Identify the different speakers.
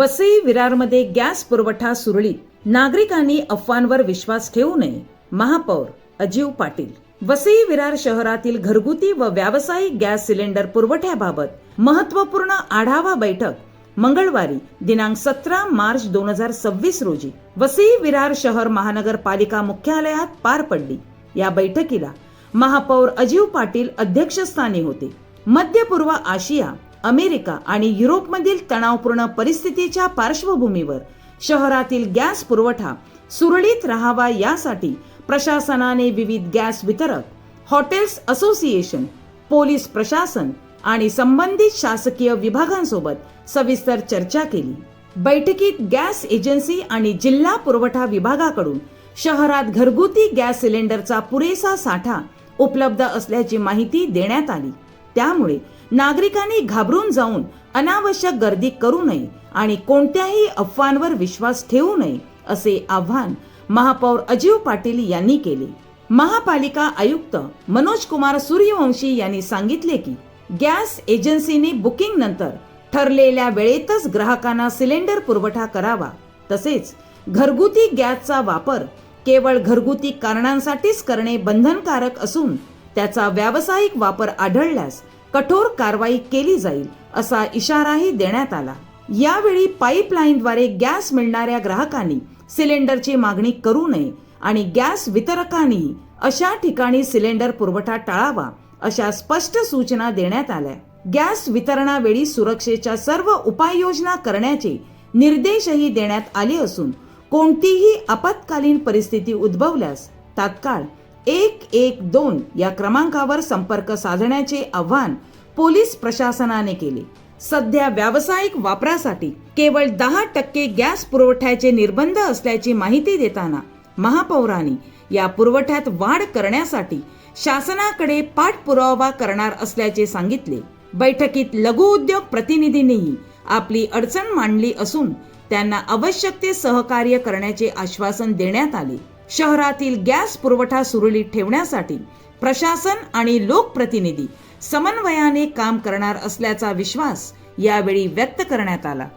Speaker 1: Vasai विरारमध्ये gas पुरवठा सुरळीत, नागरिकांनी अफवांवर विश्वास ठेवू नये. महापौर अजिव पाटील. वसई विरार शहरातील घरगुती व व्यावसायिक गॅस सिलेंडर पुरवठ्याबाबत महत्त्वपूर्ण आढावा बैठक मंगळवारी दिनांक 17 मार्च 2026 रोजी वसई विरार शहर महानगरपालिका मुख्यालयात पार पडली. या बैठकीला महापौर अजिव पाटील अध्यक्षस्थानी होते. मध्य पूर्व आशिया, अमेरिका आणि युरोपमधील तणावपूर्ण परिस्थितीच्या पार्श्वभूमीवर शहरातील गॅस पुरवठा सुरळीत राहावा यासाठी प्रशासनाने विविध गॅस वितरक, हॉटेल्स असोसिएशन, पोलीस प्रशासन आणि संबंधित शासकीय विभागांसोबत सविस्तर चर्चा केली. बैठकीत गॅस एजन्सी आणि जिल्हा पुरवठा विभागाकडून शहरात घरगुती गॅस सिलेंडरचा पुरेसा साठा उपलब्ध असल्याची माहिती देण्यात आली. त्यामुळे नागरिकांनी घाबरून जाऊन अनावश्यक गर्दी करू नये आणि कोणत्याही अफवांवर विश्वास ठेवू नये असे आवाहन महापौर अजिव पाटील यांनी केले. महापालिका आयुक्त मनोज कुमार सूर्यवंशी यांनी सांगितले की गॅस एजन्सीने बुकिंग नंतर ठरलेल्या वेळेतच ग्राहकांना सिलेंडर पुरवठा करावा. तसेच घरगुती गॅसचा वापर केवळ घरगुती कारणांसाठीच करणे बंधनकारक असून त्याचा व्यावसायिक वापर आढळल्यास कठोर कारवाई केली जाईल असा इशाराही देण्यात आला. यावेळी पाईपलाईनद्वारे गॅस मिळणाऱ्या ग्राहकांनी सिलेंडरची मागणी करू नये आणि गॅस वितरकांनीही अशा ठिकाणी सिलेंडर पुरवठा टाळावा अशा स्पष्ट सूचना देण्यात आल्या. गॅस वितरणावेळी सुरक्षेच्या सर्व उपाययोजना करण्याचे निर्देशही देण्यात आले असून कोणतीही आपत्कालीन परिस्थिती उद्भवल्यास तात्काळ 112 या क्रमांकावर संपर्क साधण्याचे आवाहन पोलीस प्रशासनाने केले. सध्या व्यावसायिक वापरासाठी केवळ 10% गॅस पुरवठ्याचे निर्बंध असल्याची माहिती देताना महापौरांनी या पुरवठ्यात वाढ करण्यासाठी शासनाकडे पाठपुरावा करणार असल्याचे सांगितले. बैठकीत लघु उद्योग प्रतिनिधींनीही आपली अडचण मांडली असून त्यांना आवश्यक ते सहकार्य करण्याचे आश्वासन देण्यात आले. शहरातील गॅस पुरवठा सुरळीत ठेवण्यासाठी प्रशासन आणि लोकप्रतिनिधी समन्वयाने काम करणार असल्याचा विश्वास यावेळी व्यक्त करण्यात आला.